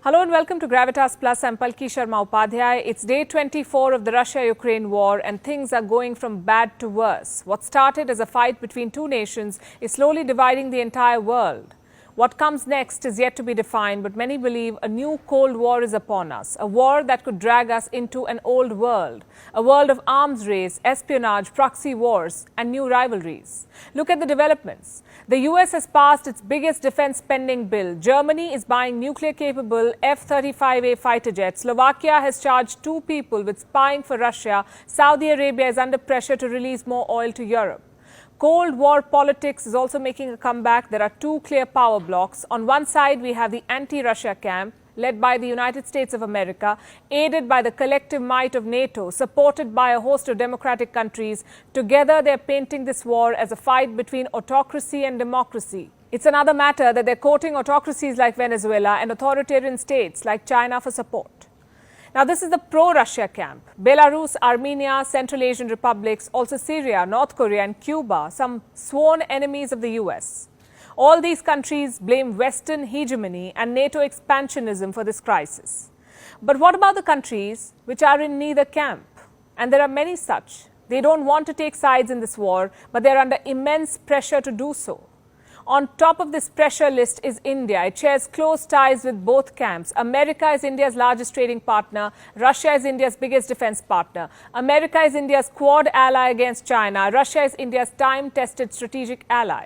Hello and welcome to Gravitas Plus. I'm Palki Sharma Upadhyay. It's day 24 of the Russia-Ukraine war and things are going from bad to worse. What started as a fight between two nations is slowly dividing the entire world. What comes next is yet to be defined, but many believe a new Cold War is upon us, a war that could drag us into an old world, a world of arms race, espionage, proxy wars and new rivalries. Look at the developments. The US has passed its biggest defense spending bill. Germany is buying nuclear-capable F-35A fighter jets. Slovakia has charged 2 people with spying for Russia. Saudi Arabia is under pressure to release more oil to Europe. Cold War politics is also making a comeback. There are 2 clear power blocks. On one side, we have the anti-Russia camp, led by the United States of America, aided by the collective might of NATO, supported by a host of democratic countries. Together, they're painting this war as a fight between autocracy and democracy. It's another matter that they're quoting autocracies like Venezuela and authoritarian states like China for support. Now, this is the pro-Russia camp. Belarus, Armenia, Central Asian republics, also Syria, North Korea and Cuba, some sworn enemies of the US. All these countries blame Western hegemony and NATO expansionism for this crisis. But what about the countries which are in neither camp? And there are many such. They don't want to take sides in this war, but they're under immense pressure to do so. On top of this pressure list is India. It shares close ties with both camps. America is India's largest trading partner. Russia is India's biggest defense partner. America is India's quad ally against China. Russia is India's time-tested strategic ally.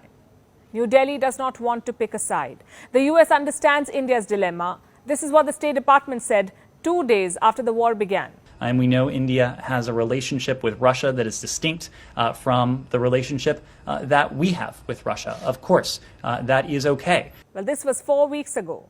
New Delhi does not want to pick a side. The US understands India's dilemma. This is what the State Department said 2 days after the war began. And we know India has a relationship with Russia that is distinct from the relationship that we have with Russia. Of course, that is okay. Well, this was 4 weeks ago.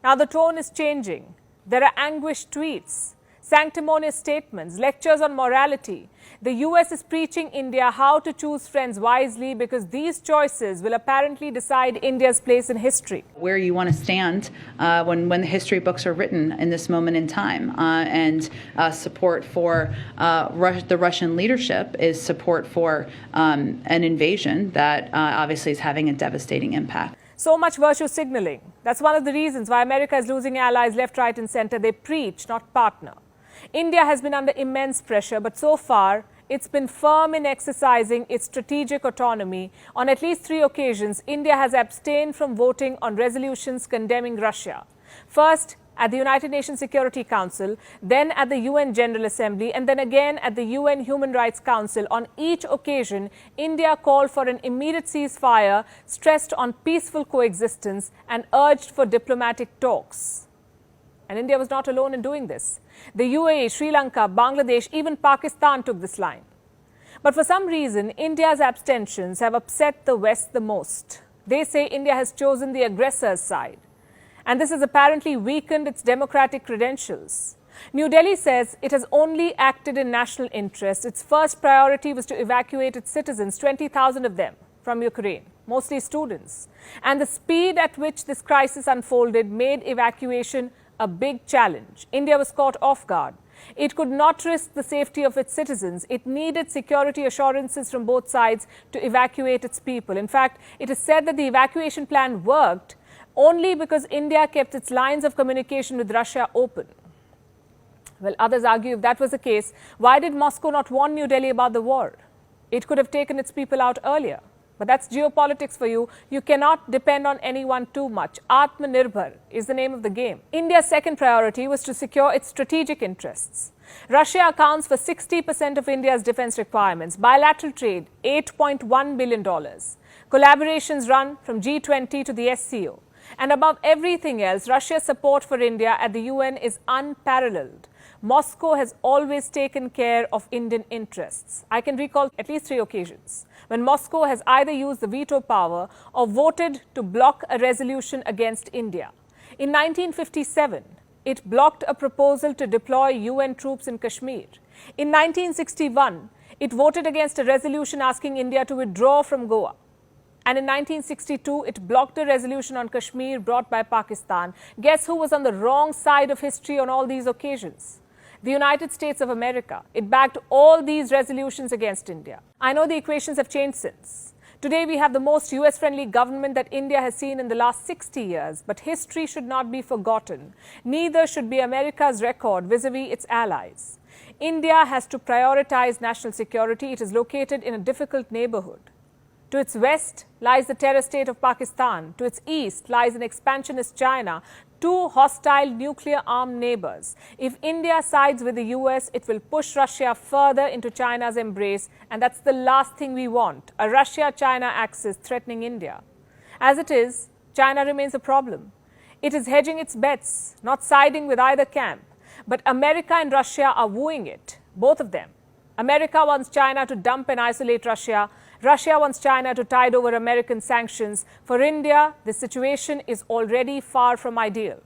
Now the tone is changing. There are anguished tweets, sanctimonious statements, lectures on morality. The US is preaching India how to choose friends wisely because these choices will apparently decide India's place in history. Where you want to stand when the history books are written in this moment in time. And support for the Russian leadership is support for an invasion that obviously is having a devastating impact. So much virtue signaling. That's one of the reasons why America is losing allies left, right and center. They preach, not partner. India has been under immense pressure, but so far it's been firm in exercising its strategic autonomy. On at least 3 occasions, India has abstained from voting on resolutions condemning Russia. First, at the United Nations Security Council, then at the UN General Assembly, and then again at the UN Human Rights Council. On each occasion, India called for an immediate ceasefire, stressed on peaceful coexistence, and urged for diplomatic talks. And India was not alone in doing this. The UAE, Sri Lanka, Bangladesh, even Pakistan took this line. But for some reason, India's abstentions have upset the West the most. They say India has chosen the aggressor's side. And this has apparently weakened its democratic credentials. New Delhi says it has only acted in national interest. Its first priority was to evacuate its citizens, 20,000 of them, from Ukraine, mostly students. And the speed at which this crisis unfolded made evacuation a big challenge. India was caught off guard. It could not risk the safety of its citizens. It needed security assurances from both sides to evacuate its people. In fact, it is said that the evacuation plan worked only because India kept its lines of communication with Russia open. Well, others argue if that was the case, why did Moscow not warn New Delhi about the war? It could have taken its people out earlier. But that's geopolitics for you. You cannot depend on anyone too much. Atmanirbhar is the name of the game. India's second priority was to secure its strategic interests. Russia accounts for 60% of India's defense requirements. Bilateral trade, $8.1 billion. Collaborations run from G20 to the SCO. And above everything else, Russia's support for India at the UN is unparalleled. Moscow has always taken care of Indian interests. I can recall at least 3 occasions when Moscow has either used the veto power or voted to block a resolution against India. In 1957, it blocked a proposal to deploy UN troops in Kashmir. In 1961, it voted against a resolution asking India to withdraw from Goa. And in 1962, it blocked a resolution on Kashmir brought by Pakistan. Guess who was on the wrong side of history on all these occasions? The United States of America. It backed all these resolutions against India. I know the equations have changed since. Today, we have the most US-friendly government that India has seen in the last 60 years. But history should not be forgotten. Neither should be America's record vis-a-vis its allies. India has to prioritize national security. It is located in a difficult neighborhood. To its west lies the terror state of Pakistan. To its east lies an expansionist China, two hostile nuclear-armed neighbors. If India sides with the US, it will push Russia further into China's embrace, and that's the last thing we want, a Russia-China axis threatening India. As it is, China remains a problem. It is hedging its bets, not siding with either camp. But America and Russia are wooing it, both of them. America wants China to dump and isolate Russia. Russia wants China to tide over American sanctions. For India, the situation is already far from ideal.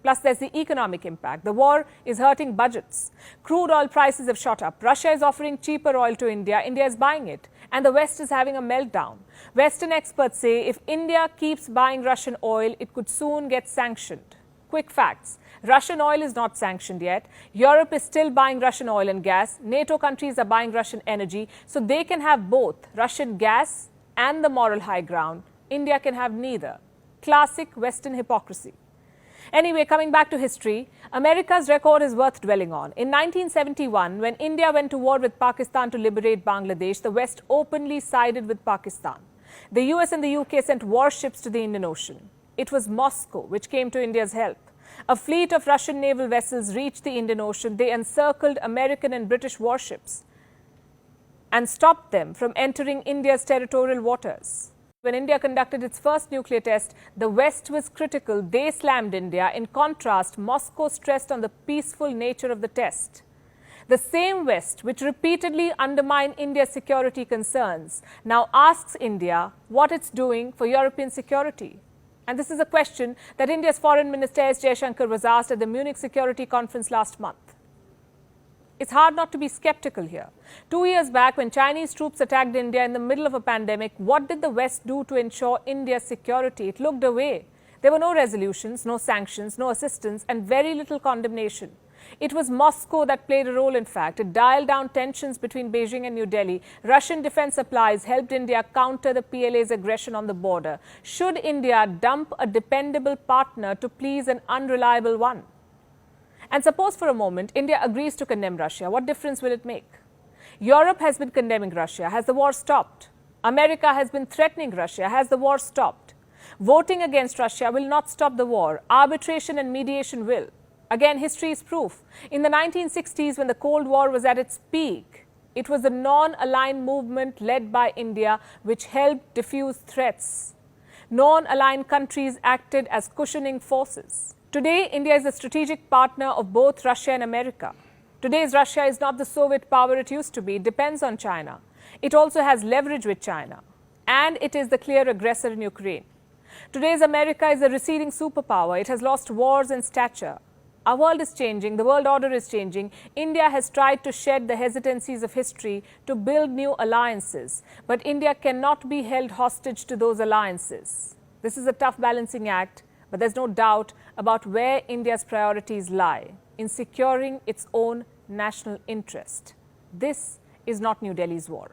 Plus, there's the economic impact. The war is hurting budgets. Crude oil prices have shot up. Russia is offering cheaper oil to India. India is buying it. And the West is having a meltdown. Western experts say if India keeps buying Russian oil, it could soon get sanctioned. Quick facts. Russian oil is not sanctioned yet. Europe is still buying Russian oil and gas. NATO countries are buying Russian energy. So they can have both Russian gas and the moral high ground. India can have neither. Classic Western hypocrisy. Anyway, coming back to history, America's record is worth dwelling on. In 1971, when India went to war with Pakistan to liberate Bangladesh, the West openly sided with Pakistan. The US and the UK sent warships to the Indian Ocean. It was Moscow which came to India's help. A fleet of Russian naval vessels reached the Indian Ocean. They encircled American and British warships and stopped them from entering India's territorial waters. When India conducted its first nuclear test, the West was critical. They slammed India. In contrast, Moscow stressed on the peaceful nature of the test. The same West, which repeatedly undermined India's security concerns, now asks India what it's doing for European security. And this is a question that India's Foreign Minister S. Jaishankar was asked at the Munich Security Conference last month. It's hard not to be skeptical here. 2 years back, when Chinese troops attacked India in the middle of a pandemic, what did the West do to ensure India's security? It looked away. There were no resolutions, no sanctions, no assistance, and very little condemnation. It was Moscow that played a role, in fact. It dialed down tensions between Beijing and New Delhi. Russian defense supplies helped India counter the PLA's aggression on the border. Should India dump a dependable partner to please an unreliable one? And suppose for a moment India agrees to condemn Russia. What difference will it make? Europe has been condemning Russia. Has the war stopped? America has been threatening Russia. Has the war stopped? Voting against Russia will not stop the war. Arbitration and mediation will. Again, history is proof. In the 1960s, when the Cold War was at its peak, it was the non-aligned movement led by India which helped diffuse threats. Non-aligned countries acted as cushioning forces. Today, India is a strategic partner of both Russia and America. Today's Russia is not the Soviet power it used to be. It depends on China. It also has leverage with China. And it is the clear aggressor in Ukraine. Today's America is a receding superpower. It has lost wars in stature. Our world is changing. The world order is changing. India has tried to shed the hesitancies of history to build new alliances. But India cannot be held hostage to those alliances. This is a tough balancing act, but there's no doubt about where India's priorities lie in securing its own national interest. This is not New Delhi's war.